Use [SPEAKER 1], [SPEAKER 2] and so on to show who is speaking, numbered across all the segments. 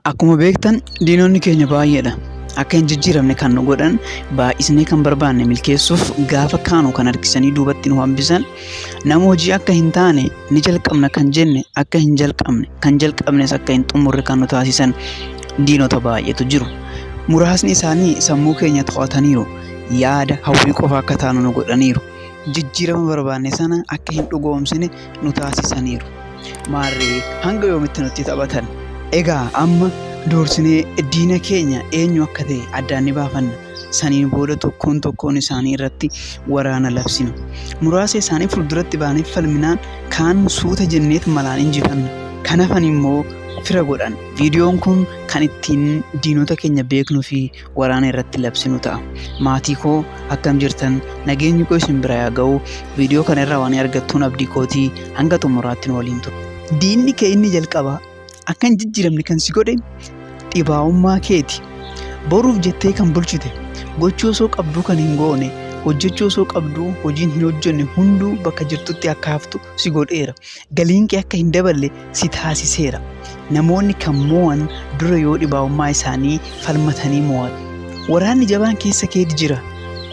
[SPEAKER 1] Akkuma beektan diinonni keenya baay'eedha. Akka hin jijjiiramne kan nu godhan baay'isnee kan barbaanne milkeessuuf gaafa kaanu kan harkisanii duubatti nu hambisan nama hojii akka hin taane ni jalqabna kan jenne akka hin jalqabne kan jalqabnes akka hin xumurre kan nu taasisan diinota baay'eetu jiru. Muraasni isaanii sammuu keenya to'ataniiru. Yaada hawwii qofa akka taanu nu godhaniiru. Jijjiirama barbaanne sana akka hin dhugoomsine nu taasisaniiru. Maarree hanga yoomitti nutti taphatan? Egaa amma dursinee diina keenya eenyu akka ta'e addaan ni baafanna. Saniin booda tokkoon tokkoon isaanii irratti waraana labsina. Muraasa isaanii fuulduratti baanee falminaan kaan suuta jenneet malaan injifanna. Kan hafan immoo fira godhan. Viidiyoon kun kan ittiin diinota keenya beeknuu fi waraana irratti labsinu ta'a. Maatii koo akkam jirtan? Nageenyi koo isin bira yaa ga'u. Viidiyoo kana irraa waan argattuun abdii kootii hanga xumuraatti nu waliin ture. Diinni kee inni jalqabaa akka hin jijjiiramne kan si godhe dhibaa'ummaa keeti. Boruuf jettee kan bulchite, gochuu osoo qabduu kan hin goone, hojjechuu osoo qabduu hojiin hin hojjenne hunduu bakka jirtutti akka haftu si godheera. Galiin kee akka hin daballe si taasiseera. Namoonni kan mo'an dura yoo dhibaa'ummaa isaanii falmatanii mo'an. Waraanni jabaan keessa keeti jira.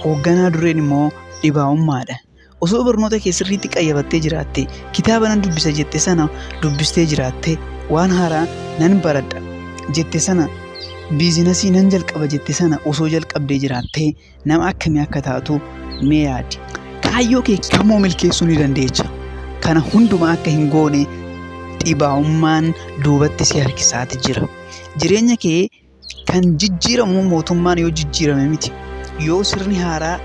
[SPEAKER 1] Hoogganaa dureen immoo dhibaa'ummaadha. Osoo barnoota kee sirriitti qayyabattee jiraatte, kitaaba nan dubbisa jette sana dubbistee jiraatte, waan haaraa nan baradha jette sana, biizinasii nan jalqaba jette sana osoo jalqabdee jiraattee nama akkamii akka taatu mee yaadi. Kaayyoo kee kamuu milkeessuu ni dandeecha. Kana hundumaa akka hin goone dhibaa'ummaan duubatti si harkisaati jira. Jireenya kee kan jijjiiramu mootummaan yoo jijjiirame miti. Yoo sirni haaraa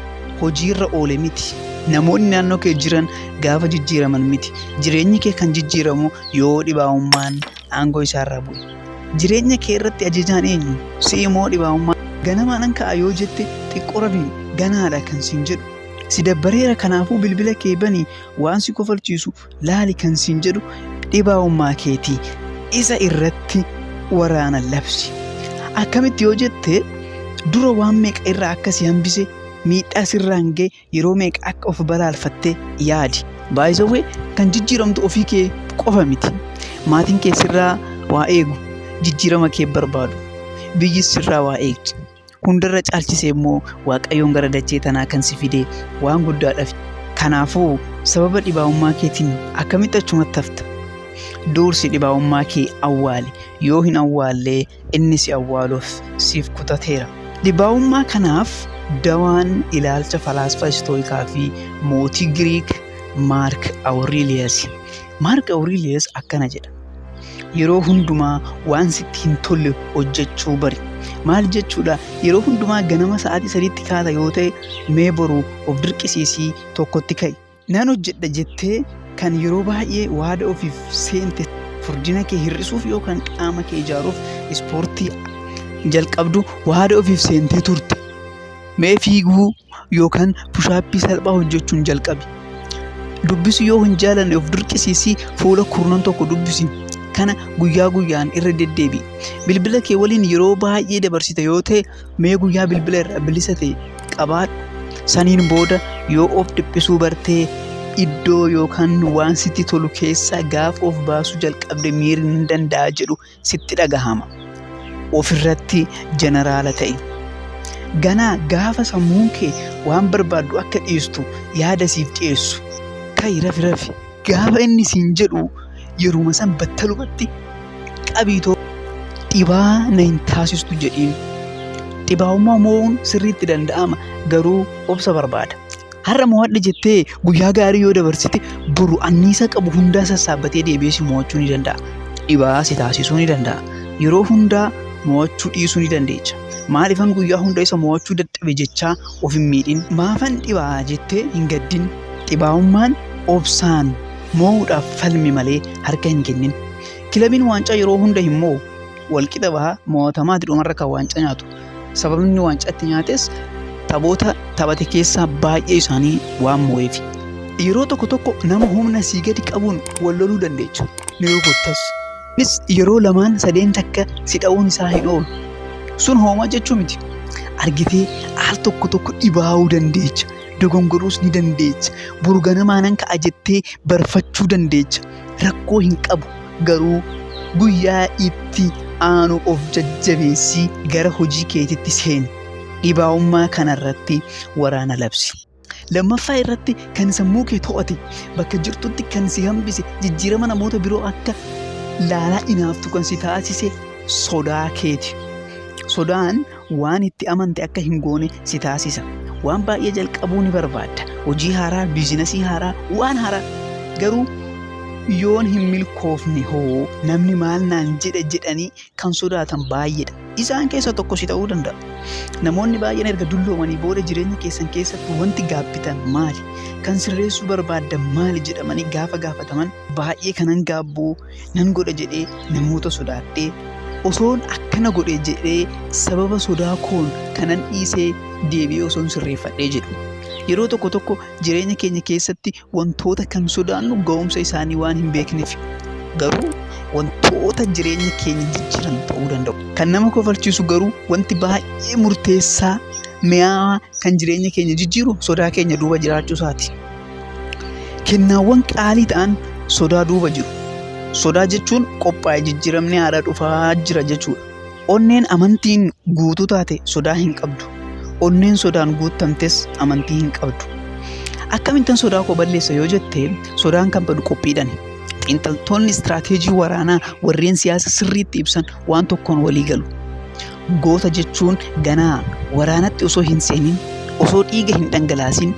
[SPEAKER 1] hojiirra oole miti. Namoonni naannoo kee jiran gaafa jijjiiraman miti. Jireenyi kee kan jijjiiramu yoo dhibaa'ummaan aangoo isaarraa bu'e. Jireenya kee irratti ajajaan eenyu? Si'i moo dhibaa'ummaan? Ganamaan ka'a yoo jette xiqqoo rafi ganaadha kan siin jedhu. Si dabbareera kanaafuu bilbila kee banii waan si kofalchiisu laali kan siin jedhu dhibaa'ummaa keetii. Isa irratti waraana labsi. Akkamitti yoo jette dura waan meeqa irraa akka si hambise miidhaa sirraan ga'e yeroo meeqa akka of balaalfattee yaadi. Baay'isawwee kan jijjiiramtu ofii kee qofa miti. Maatiin kee sirraa waa eegu, jijjiirama kee barbaadu. Biyyi sirraa waa eegdi. Hundarra caalchisee immoo Waaqayyoon gara dachee tanaa kan si fidee waan guddaadhaaf. Kanaafuu sababa dhibaa'ummaa keetiin akkamitti achumatti hafta? Dursi dhibaa'ummaa kee awwaali. Yoo hin awwaallee inni si awwaaluuf siif kutateera. Dhibaa'ummaa kanaaf dawaan ilaalcha falaasfaa Istooyikaa fi mootii Giriik Maark Awuriiliyaas. Maark Awuriiliyaas akkana jedha. Yeroo hundumaa waan sitti hin tolle hojjechuu bari. Maal jechuudha? Yeroo hundumaa ganama sa'aatii 3tti kaata yoo ta'e mee boruu of dirqisiisii tokkotti ka'i. Nan hojjedha jettee kan yeroo baay'ee waada ofiif seente furdina kee hir'isuuf yookaan qaama kee ijaaruuf ispoortii jalqabdu waada ofiif seentee turte. Mee fiiguu yookaan pushaappii salphaa hojjechuun jalqabi. Dubbisuu yoo hin jaalanne of dirqisiisii fuula kurnan tokko dubbisi. Kana guyyaa guyyaan irra deddeebi. Bilbila kee waliin yeroo baay'ee dabarsita yoo ta'e mee guyyaa bilbila irraa bilisa ta'e qabaadhu. Saniin booda yoo of dhiphisuu bartee iddoo yookaan waan sitti tolu keessaa gaafa of baasuu jalqabde miirri ni danda'a jedhu sitti dhagahama. Ofirratti jeneraala ta'i. Ganaa gaafa sammuun kee waan barbaaddu akka dhiistu yaada siif dhiyeessu. Ka'i rafi. Gaafa inni siin jedhu yeruma san battalumatti qabiitoo dhibaa na hin taasistu jedhiin. Dhibaa'ummaa mo'uun sirriitti danda'ama garuu obsa barbaada. Har'a mo'adha jettee guyyaa gaarii yoo dabarsite boru anniisa qabu hundaa sassaabbatee deebi'ee si mo'achuu ni danda'a. Dhibaa si taasisuu ni danda'a. Yeroo hundaa mo'achuu dhiisuu ni dandeecha. Maaliifan guyyaa hunda isa mo'achuu dadhabe jechaa of hin miidhin? Maafan dhibaa jettee hin gaddin? Dhibaa'ummaan obsaan mo'uudhaaf falmi malee harka hin kennin. Kilabiin waancaa yeroo hunda hin mo'u. Walqixa bahaa mo'atamaati dhumarra kan waancaa nyaatu. Sababni waancatti nyaates taphoota taphate keessaa baay'ee isaanii waan mo'eefi. Yeroo tokko nama humna sii gadi qabuun wal loluu dandeecha. Ni rukuttas. Innis yeroo lamaan sadeen takka si dha'uun isaa hin oolu. Sun hoomaa jechuu miti. Argitee al tokko dhibaa'uu dandeecha. Dogongoruus ni dandeecha. Boru ganamaanan ka'a jettee barfachuu dandeecha. Rakkoo hin qabu garuu guyyaa itti aanu of jajjabeessii gara hojii keetitti seeni. Dhibaa'ummaa kanarratti waraana labsi. Lammaffaa irratti kan sammuu kee to'ate bakka jirtutti kan si hambise jijjiirama namoota biroo akka laalaa inaaftu kan si taasise sodaa keeti. Sodaan waan itti amante akka hin goone si taasisa. Waan baay'ee jalqabuu ni barbaadda. Hojii haaraa, biizinasii haaraa, waan haaraa. Garuu yoon hin milkoofne hoo namni maal naan jedha jedhanii kan sodaatan baay'eedha. Isaan keessa tokko si ta'uu danda'a. Namoonni baay'een erga dulloomanii booda jireenya keessan keessatti wanti gaabbitan maali? Kan sirreessuu barbaaddan maali jedhamanii gaafa gaafataman baay'ee kanan gaabbuu nan godha jedhee namoota sodaadhee osoon akkana godhe jedhee sababa sodaa koon kanan dhiisee deebi'ee osoon sirreeffadhee jedhu. Yeroo tokko tokko jireenya keenya keessatti wantoota kan sodaannu ga'umsa isaanii waan hin beekneef garuu wantoota jireenya keenya jijjiiran ta'uu danda'u. Kan nama kofalchiisu garuu wanti baay'ee murteessaa mi'aawaa kan jireenya keenya jijjiiru sodaa keenya duuba jiraachuu isaati. Kennaawwan qaalii ta'an sodaa duuba jiru. Sodaa jechuun qophaa'ee jijjiiramni haaraa dhufaa jira jechuudha. Onneen amantiin guutuu taate sodaa hin qabdu. Onneen sodaan guutamtes amantii hin qabdu. Akkamittan sodaa koo balleessa yoo jettee sodaan kan badu qophiidhaan. Xiinxaltoonni istiraateejii waraanaa warreen siyaasa sirriitti ibsan waan tokkoon walii galu. Goota jechuun ganaa waraanatti osoo hin seenin, osoo dhiiga hin dhangalaasin,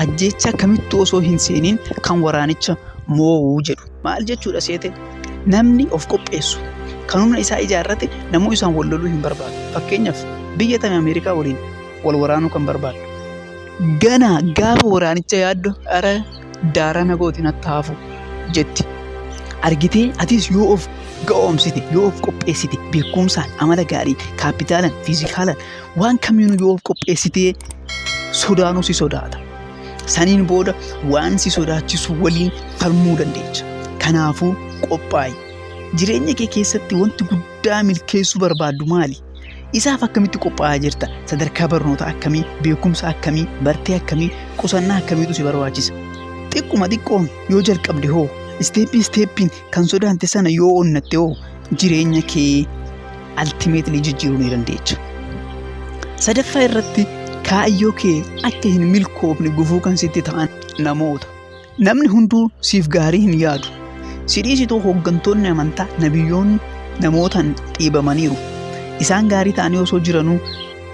[SPEAKER 1] ajjeecha kamittuu osoo hin seenin kan waraanicha mo'uu jedhu. Maal jechuudha seete? Namni of qopheessu kan humna isaa ijaarrate namuu isaan wal loluu hin barbaadu. Fakkeenyaaf biyya tana Ameerikaa waliin wal waraanuu kan barbaadu. Ganaa gaafa waraanicha yaaddu ara daarana gootiin attaafu jetti. Argitee atis yoo of ga'oomsite, yoo of qopheessite, beekumsaan, amala gaarii, kaapitaalaan, fiizikaalaan waan kamiinuu yoo of qopheessitee sodaanuu si sodaata. Saniin booda waan si sodaachisu waliin falmuu dandeecha. Kanaafuu qophaa'i. Jireenya kee keessatti wanti guddaa milkeessuu barbaaddu maali? Isaaf akkamitti qophaa'aa jirta? Sadarkaa barnoota akkamii, beekumsa akkamii, bartee akkamii, qusannaa akkamiitu si barbaachisa? Xiqquma xiqqoon yoo jalqabde hoo isteeppiin kan sodaante sana yoo onnatte hoo jireenya kee ultimately jijjiiruu ni dandeecha. Sadaffaa irratti kaayyoo kee akka hin milkoofne gufuu kan sitti ta'an namoota. Namni hunduu siif gaarii hin yaadu. Sidhiisituu hooggantoonni amantaa nabiyyoonni namootaan dhiibamaniiru. Isaan gaarii ta'anii osoo jiranuu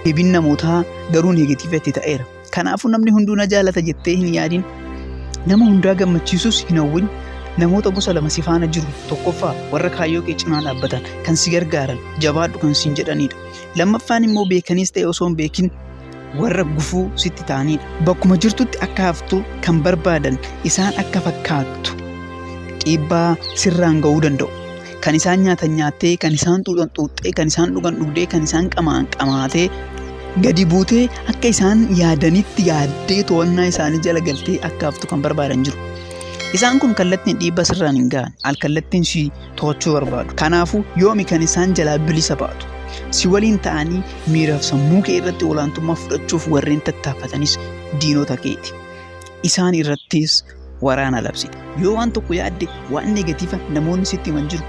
[SPEAKER 1] deebiin namootaa garuu neegatiivatti ta'eera. Kanaafuu namni hunduu na jaalata jettee hin yaadin. Nama hundaa gammachiisus hin hawwin. Namoota gosa lama si faana jiru. Tokkoffaa warra kaayyoo kee cinaa dhaabbatan kan si gargaaran jabaadhu kan siin jedhanidha. Lammaffaan immoo beekaniis ta'e osoo hin beekin warra gufuu sitti ta'anidha. Bakkuma jirtutti akka haftu kan barbaadan isaan akka fakkaattu dhiibbaa sirraan ga'uu danda'u. Kan isaan nyaatan nyaattee, kan isaan xuuxan xuuxxee, kan isaan dhugan dhugdee, kan isaan qamaan qamaatee gadi buutee akka isaan yaadanitti yaaddee to'annaa isaanii jala galtee akka haftu kan barbaadan jiru. Isaan kun kallattiin dhiibbaa sirraan hin ga'an, alkallattiin si to'achuu barbaadu. Kanaafuu yoomi kan isaan jalaa bilisa baatu. Si waliin ta'anii miiraaf sammuu kee irratti olaantummaa fudhachuuf warreen tattaaffatanis diinota keeti. Isaan irrattis waraana labsita. Yoo waan tokko yaadde waan negatiiva namoonni sitti himan jiru.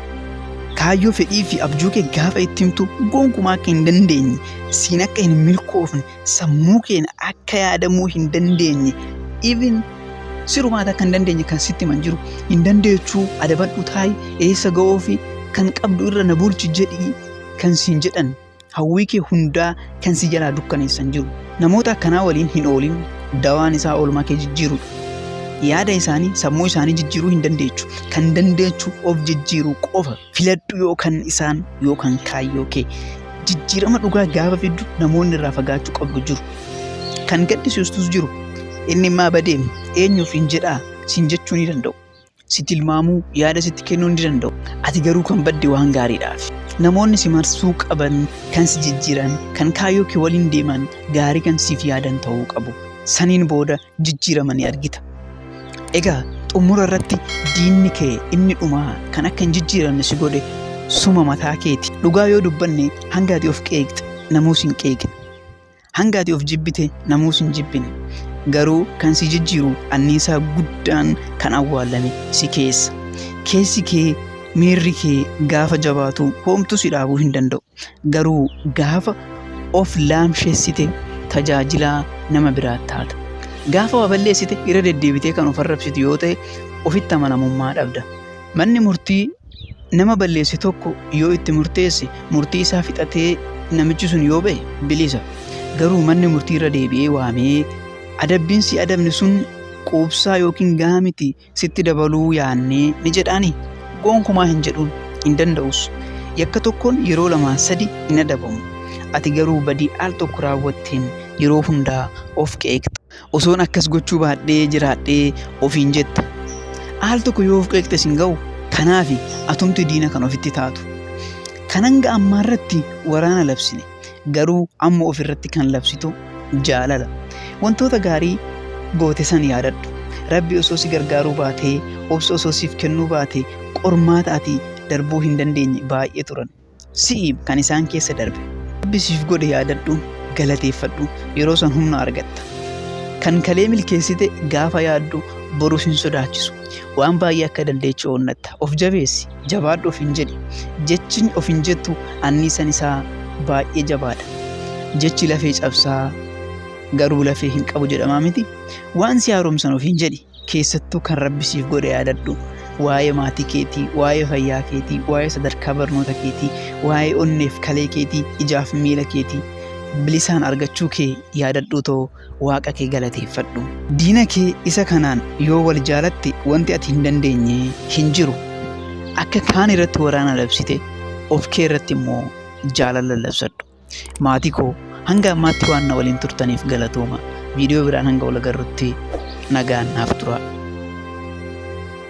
[SPEAKER 1] Kaayyoo fedhii fi abjuu kee gaafa itti himtu gonkumaa akka hin dandeenye, siin akka hin milkoofne, sammuu keenya akka yaadamuu hin dandeenye, even sirumaata akka hin dandeenye kan sitti himan jiru. Hin dandeechuu adabadhu taayi eessa ga'oo fi kan qabdu irra na bulchi jedhii kan siin jedhan hawwii kee hundaa kan si jalaa dukkaneessan jiru. Namoota akkanaa waliin hin oolin. Dawaan isaa oolmaa kee jijjiirudha. Yaada isaanii sammuu isaanii jijjiiruu hin dandeechu. Kan dandeechu of jijjiiruu qofa. Filadhu yookaan isaan yookaan kaayyoo kee. Jijjiirama dhugaa gaafa fiddu namoonni irraa fagaachuu qabdu jiru. Kan gaddisiistus jiru. Inni immaa badeemi eenyuuf hin jedhaa siin jechuu ni danda'u. Si tilmaamuu yaada sitti kennuu ni danda'u. Ati garuu kan badde waan gaariidhaaf. Namoonni si marsuu qaban, kan si jijjiiran, kan kaayyoo kee waliin deeman gaarii kan siif yaadan ta'uu qabu. Saniin booda jijjiirama ni argita. Egaa xumura irratti diinni kee inni dhumaa kan akka hin jijjiiramne si godhe suma mataa keeti. Dhugaa yoo dubbanne hanga ati of qeeqxe namuus hin qeeqne. Hanga ati of jibbite namuus hin jibbine. Garuu kan si jijjiiru anniisaa guddaan kan awwaalame si keessa. Keessi kee miirri kee gaafa jabaatu homtuu si dhaabuu hin danda'u. Garuu gaafa of laamsheessite tajaajilaa nama biraa taata. Gaafa waa balleessite irra deddeebitee kan of arrabsitu yoo ta'e ofitti amanamummaa dhabda. Manni murtii nama balleesse tokko yoo itti murteesse murtii isaa fixatee namichi sun yoo ba'e bilisa. Garuu manni murtii irra deebi'ee waamee adabbiin si adabni sun quubsaa yookiin gahaa miti sitti dabaluu yaannee ni jedhaani. Gonkumaa hin jedhuun hin danda'us. Yakka tokkoon yeroo lamaan sadi hin adabamu. Ati garuu badii al tokko raawwatteen yeroo hundaa of qeeqxa. Osoon akkas gochuu baadhee jiraadhee ofiin jetta. Al tokko yoo of qeeqxe sin ga'u kanaafi atumti diina kan ofitti taatu. Kan hanga ammaarratti waraana labsine garuu amma ofirratti kan labsitu jaalala. Wantoota gaarii goote san yaadadhu. Rabbi osoo si gargaaruu baatee obsa osoo siif kennuu baatee qormaata ati darbuu hin dandeenye baay'ee turan. Si'i kan isaan keessa darbe. Rabbi siif godhe yaadadhu, galateeffadhu, yeroo san humna argatta. Kan kalee milkeessite gaafa yaaddu boruuf hin sodaachisu. Waan baay'ee akka dandeechuu onnatta. Of jabeessi, jabaadhu of hin jedhi. Jechi of hin jettu anniisan isaa baay'ee jabaadha. Jechi lafee cabsaa garuu lafee hin qabu jedhamaa miti. Waan si haaromsan of hin jedhi. Keessattuu kan Rabbi siif godhe yaadadhu. Waa'ee maatii keetii, waa'ee fayyaa keetii, waa'ee sadarkaa barnoota keetii, waa'ee onneef kalee keetii, ijaaf miila keetii bilisaan argachuu kee yaadadhu too waaqa kee galateeffadhu. Diina kee isa kanaan yoo wal jaalatte wanti ati hin dandeenye hin jiru. Akka kaan irratti waraana labsite of kee irratti immoo jaalala labsadhu. Maatii koo hanga ammaatti waan na waliin turtaniif galatooma. Viidiyoo biraan hanga wal agarrutti nagaan naaf tura.